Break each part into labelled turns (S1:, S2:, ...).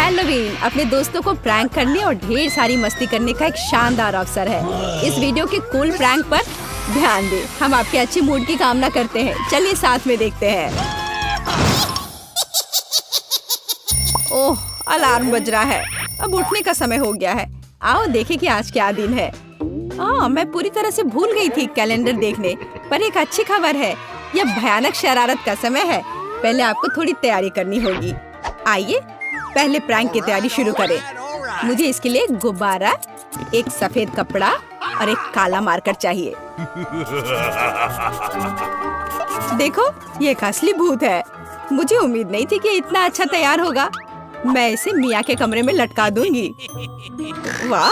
S1: Halloween अपने दोस्तों को प्रैंक करने और ढेर सारी मस्ती करने का एक शानदार अवसर है। इस वीडियो के कूल प्रैंक पर ध्यान दें। हम आपके अच्छे मूड की कामना करते हैं। चलिए साथ में देखते हैं। ओह, अलार्म बज रहा है। अब उठने का समय हो गया है। आओ देखें कि आज क्या दिन है। मैं पूरी तरह से भूल गई थी कैलेंडर देखने, पर एक अच्छी खबर है। यह भयानक शरारत का समय है। पहले आपको थोड़ी तैयारी करनी होगी। आइए पहले प्रैंक की तैयारी शुरू करें। मुझे इसके लिए एक गुब्बारा, एक सफेद कपड़ा और एक काला मार्कर चाहिए। देखो, ये एक असली भूत है। मुझे उम्मीद नहीं थी कि इतना अच्छा तैयार होगा। मैं इसे मिया के कमरे में लटका दूंगी। वाह,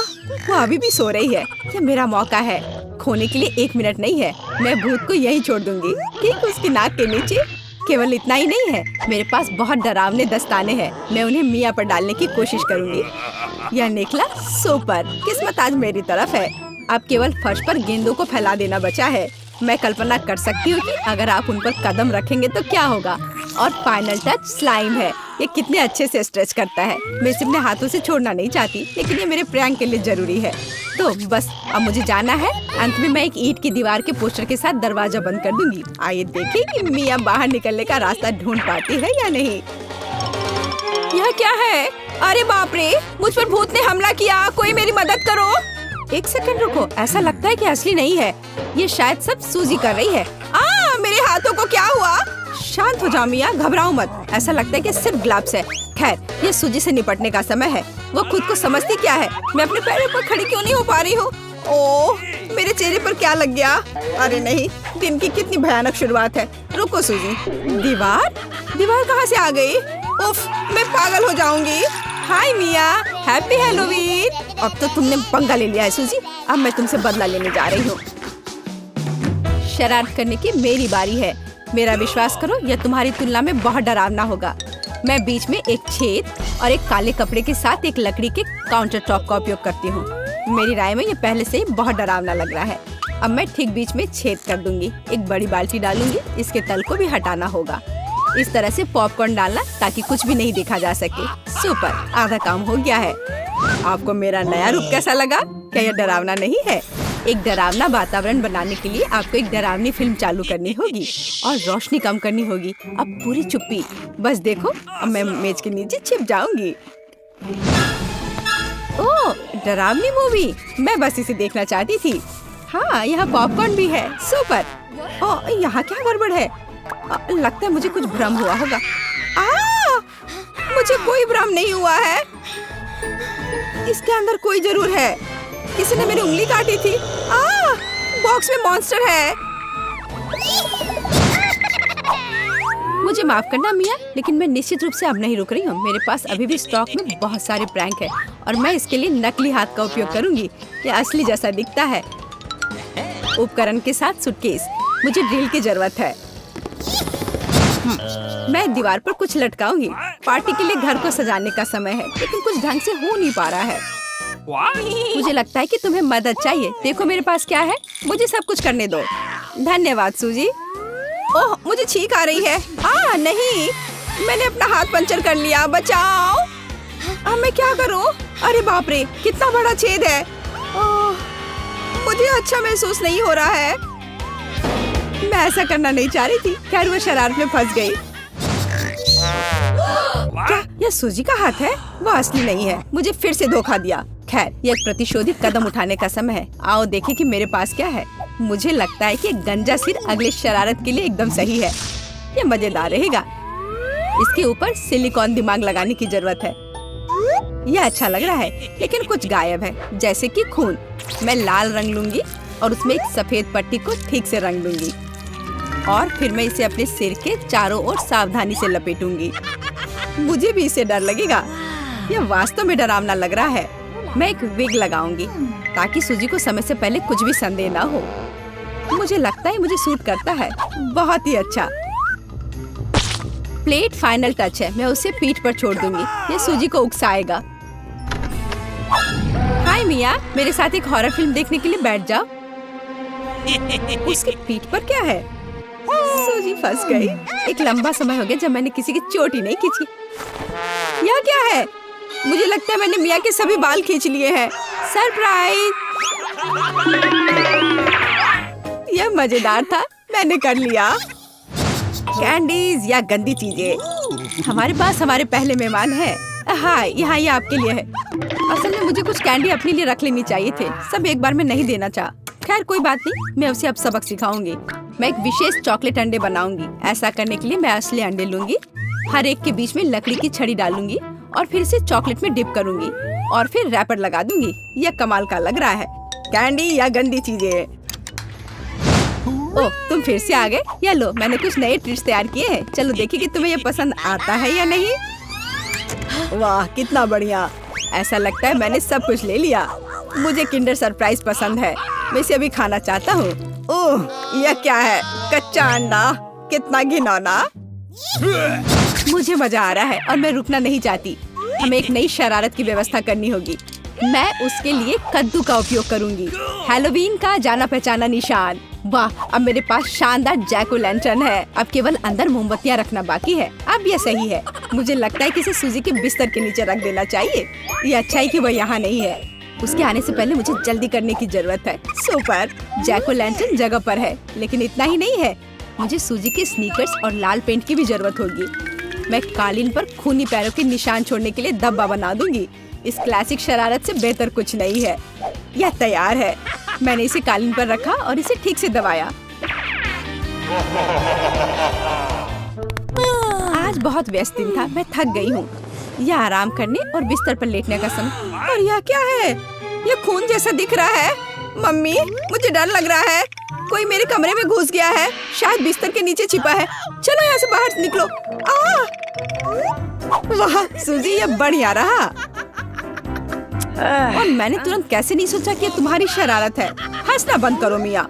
S1: वो अभी भी सो रही है। ये मेरा मौका है। खोने के लिए 1 मिनट नहीं है। मैं भूत को यहीं छोड़ दूंगी, ठीक उसकी नाक के नीचे। केवल इतना ही नहीं है, मेरे पास बहुत डरावने दस्ताने हैं। मैं उन्हें मिया पर डालने की कोशिश करूंगी। यह निकला सुपर। किस्मत आज मेरी तरफ है। अब केवल फर्श पर गेंदों को फैला देना बचा है। मैं कल्पना कर सकती हूँ कि अगर आप उन पर कदम रखेंगे तो क्या होगा। और फाइनल टच स्लाइम है। ये कितने अच्छे से स्ट्रेच करता है। मैं इसे अपने हाथों से छोड़ना नहीं चाहती, लेकिन ये मेरे प्रैंक के लिए जरूरी है। तो बस अब मुझे जाना है। अंत में मैं एक ईंट की दीवार के पोस्टर के साथ दरवाजा बंद कर दूंगी। आइए देखें कि मिया बाहर निकलने का रास्ता ढूंढ पाती है या नहीं। यह क्या है? अरे बाप रे, मुझ पर भूत ने हमला किया। कोई मेरी मदद करो। 1 सेकंड रुको, ऐसा लगता है कि असली नहीं है। ये शायद सब सूजी कर रही है। मेरे हाथों को क्या हुआ? शांत हो जाओ मिया, घबराओ मत। ऐसा लगता है कि सिर्फ ग्लव्स है। खैर, ये सूजी से निपटने का समय है। वो खुद को समझती क्या है? मैं अपने पैरों पर खड़ी क्यों नहीं हो पा रही हूँ? ओह, मेरे चेहरे पर क्या लग गया? अरे नहीं, दिन की कितनी भयानक शुरुआत है। रुको सूजी। दीवार कहाँ से आ गई? उफ, मैं पागल हो जाऊंगी। हाय मिया, हैप्पी हैलोवीन। अब तो तुमने पंगा ले लिया है सूजी। अब मैं तुमसे बदला लेने जा रही हूँ। शरारत करने की मेरी बारी है। मेरा विश्वास करो, यह तुम्हारी तुलना में बहुत डरावना होगा। मैं बीच में एक छेद और एक काले कपड़े के साथ एक लकड़ी के काउंटर टॉप का उपयोग करती हूँ। मेरी राय में ये पहले से ही बहुत डरावना लग रहा है। अब मैं ठीक बीच में छेद कर दूंगी। एक बड़ी बाल्टी डालूंगी। इसके तल को भी हटाना होगा। इस तरह से पॉपकॉर्न डालना ताकि कुछ भी नहीं देखा जा सके। सुपर, आधा काम हो गया है। आपको मेरा नया रूप कैसा लगा? क्या यह डरावना नहीं है? एक डरावना वातावरण बनाने के लिए आपको एक डरावनी फिल्म चालू करनी होगी और रोशनी कम करनी होगी। अब पूरी चुप्पी। बस देखो, अब मैं मेज के नीचे छिप जाऊंगी। ओह, डरावनी मूवी। मैं बस इसे देखना चाहती थी। हाँ, यहाँ पॉपकॉर्न भी है। सुपर। ओह, यहाँ क्या गड़बड़ है? लगता है मुझे कुछ भ्रम हुआ होगा। मुझे कोई भ्रम नहीं हुआ है। इसके अंदर कोई जरूर है। किसी ने मेरी उंगली काटी थी। बॉक्स में मॉन्स्टर है। मुझे माफ करना मिया, लेकिन मैं निश्चित रूप से अब नहीं रुक रही हूँ। मेरे पास अभी भी स्टॉक में बहुत सारे प्रैंक है और मैं इसके लिए नकली हाथ का उपयोग करूंगी। ये असली जैसा दिखता है। उपकरण के साथ सूटकेस। मुझे ड्रिल की जरूरत है। मैं दीवार पर कुछ लटकाऊंगी। पार्टी के लिए घर को सजाने का समय है, लेकिन कुछ ढंग से हो नहीं पा रहा है। मुझे लगता है कि तुम्हें मदद चाहिए। देखो मेरे पास क्या है। मुझे सब कुछ करने दो। धन्यवाद सूजी। ओह, मुझे छींक आ रही है। नहीं, मैंने अपना हाथ पंचर कर लिया। बचाओ। अब मैं क्या करूं? अरे बाप रे, कितना बड़ा छेद है। मुझे अच्छा महसूस नहीं हो रहा है। मैं ऐसा करना नहीं चाह रही थी। खैर, वो शरारत में फंस गई। क्या यह सूजी का हाथ है? वो असली नहीं है। मुझे फिर से धोखा दिया। खैर, यह एक प्रतिशोधित कदम उठाने का समय है। आओ देखें कि मेरे पास क्या है। मुझे लगता है कि गंजा सिर अगले शरारत के लिए एकदम सही है। यह मजेदार रहेगा। इसके ऊपर सिलिकॉन दिमाग लगाने की जरूरत है। यह अच्छा लग रहा है, लेकिन कुछ गायब है, जैसे कि खून। मैं लाल रंग लूंगी और उसमें एक सफेद पट्टी को ठीक से रंग दूंगी और फिर मैं इसे अपने सिर के चारों ओर सावधानी से लपेटूंगी। मुझे भी इससे डर लगेगा। यह वास्तव में डरावना लग रहा है। मैं एक विग लगाऊंगी ताकि सूजी को समय से पहले कुछ भी संदेह ना हो। मुझे लगता है मुझे सूट करता है। बहुत ही अच्छा। प्लेट फाइनल टच है। मैं उसे पीठ पर छोड़ दूंगी। ये सूजी को उकसाएगा। हाय मिया, मेरे साथ एक हॉरर फिल्म देखने के लिए बैठ जाओ। उसकी पीठ पर क्या है? सूजी फंस गई। एक लंबा समय हो गया जब मैंने किसी की चोटी नहीं खींची। यह क्या है? मुझे लगता है मैंने मिया के सभी बाल खींच लिए हैं। सरप्राइज! यह मजेदार था, मैंने कर लिया। कैंडीज या गंदी चीजें। हमारे पास हमारे पहले मेहमान हैं। हाँ, यहाँ ये आपके लिए है। असल में मुझे कुछ कैंडी अपने लिए रख लेनी चाहिए थे, सब एक बार में नहीं देना चाहा। खैर कोई बात नहीं, मैं उसे अब सबक सिखाऊंगी। मैं एक विशेष चॉकलेट अंडे बनाऊंगी। ऐसा करने के लिए मैं असली अंडे लूंगी, हर एक के बीच में लकड़ी की छड़ी डालूंगी और फिर इसे चॉकलेट में डिप करूंगी और फिर रैपर लगा दूंगी। यह कमाल का लग रहा है। कैंडी या गंदी चीजें। ओह, तुम फिर से आ गए। या लो, मैंने कुछ नए ट्रीट्स तैयार किए हैं। चलो देखिए कि तुम्हें ये पसंद आता है या नहीं। वाह, कितना बढ़िया। ऐसा लगता है मैंने सब कुछ ले लिया। मुझे किंडर सरप्राइज पसंद है, मैं इसे अभी खाना चाहता हूँ। ओह, यह क्या है? कच्चा अंडा, कितना घिनौना। मुझे मजा आ रहा है और मैं रुकना नहीं चाहती। हमें एक नई शरारत की व्यवस्था करनी होगी। मैं उसके लिए कद्दू का उपयोग करूंगी, हैलोवीन का जाना पहचाना निशान। वाह, अब मेरे पास शानदार जैक ओ लैंटर्न है। अब केवल अंदर मोमबत्तियां रखना बाकी है। अब यह सही है। मुझे लगता है कि इसे सूजी के बिस्तर के नीचे रख देना चाहिए। ये अच्छा है कि वह यहाँ नहीं है। उसके आने से पहले मुझे जल्दी करने की जरूरत है। सुपर, जैक ओ लैंटर्न जगह पर है, लेकिन इतना ही नहीं है। मुझे सूजी के स्नीकर्स और लाल पेंट की भी जरूरत होगी। मैं कालीन पर खूनी पैरों के निशान छोड़ने के लिए धब्बा बना दूंगी। इस क्लासिक शरारत से बेहतर कुछ नहीं है। यह तैयार है। मैंने इसे कालीन पर रखा और इसे ठीक से दबाया। आज बहुत व्यस्त दिन था, मैं थक गई हूँ। यह आराम करने और बिस्तर पर लेटने का समय। और यह क्या है? यह खून जैसा दिख रहा है। मम्मी, मुझे डर लग रहा है। कोई मेरे कमरे में घुस गया है, शायद बिस्तर के नीचे छिपा है। चलो यहाँ से बाहर निकलो। वाह सूजी, यह बढ़िया रहा। और मैंने तुरंत कैसे नहीं सोचा कि ये तुम्हारी शरारत है। हंसना बंद करो मिया।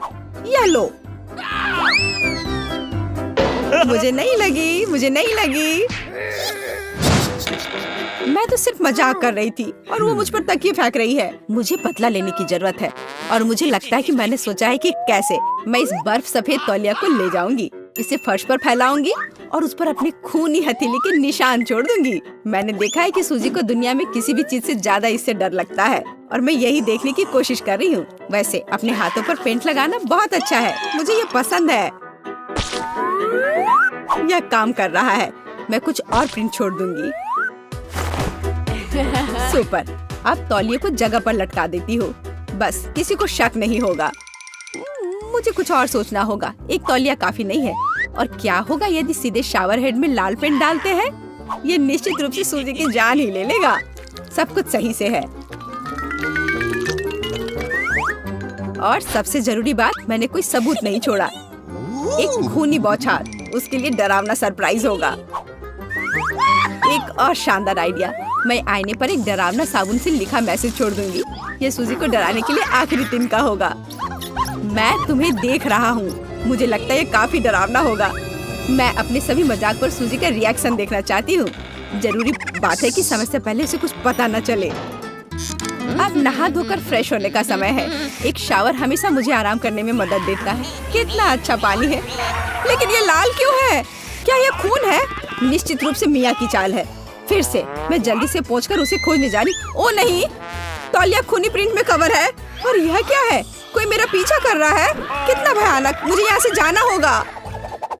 S1: यह लो। मुझे नहीं लगी, मुझे नहीं लगी। मैं तो सिर्फ मजाक कर रही थी और वो मुझ पर तकिए फेंक रही है। मुझे बदला लेने की जरूरत है और मुझे लगता है कि मैंने सोचा है कि कैसे। मैं इस बर्फ सफेद तौलिया को ले जाऊंगी, इसे फर्श पर फैलाऊंगी और उस पर अपने खूनी हथेली के निशान छोड़ दूंगी। मैंने देखा है कि सूजी को दुनिया में किसी भी चीज से ज्यादा इससे डर लगता है और मैं यही देखने की कोशिश कर रही हूँ। वैसे अपने हाथों पर पेंट लगाना बहुत अच्छा है, मुझे ये पसंद है। यह काम कर रहा है। मैं कुछ और प्रिंट छोड़ दूंगी। सुपर, अब तौलिए को जगह पर लटका देती हूँ। बस किसी को शक नहीं होगा। मुझे कुछ और सोचना होगा। एक तौलिया काफी नहीं है। और क्या होगा यदि सीधे शावर हेड में लाल पेंट डालते हैं? ये निश्चित रूप से सूजी की जान ही ले लेगा। सब कुछ सही से है। और सबसे जरूरी बात, मैंने कोई सबूत नहीं छोड़ा। एक खूनी बौछार, उसके लिए डरावना सरप्राइज होगा। एक और शानदार आइडिया, मैं आईने पर एक डरावना साबुन से लिखा मैसेज छोड़ दूंगी। ये सूजी को डराने के लिए आखिरी दिन का होगा। मैं तुम्हें देख रहा हूँ। मुझे लगता है ये काफी डरावना होगा। मैं अपने सभी मजाक पर सूजी का रिएक्शन देखना चाहती हूँ। जरूरी बात है कि समय से पहले उसे कुछ पता न चले। अब नहा धोकर फ्रेश होने का समय है। एक शावर हमेशा मुझे आराम करने में मदद देता है। कितना अच्छा पानी है, लेकिन ये लाल क्यों है? क्या ये खून है? निश्चित रूप से मिया की चाल है। फिर से मैं जल्दी से पहुंचकर उसे खोजने जा रही। ओ नहीं, तौलिया खूनी प्रिंट में कवर है। और यह क्या है? कोई मेरा पीछा कर रहा है। कितना भयानक, मुझे यहाँ से जाना होगा।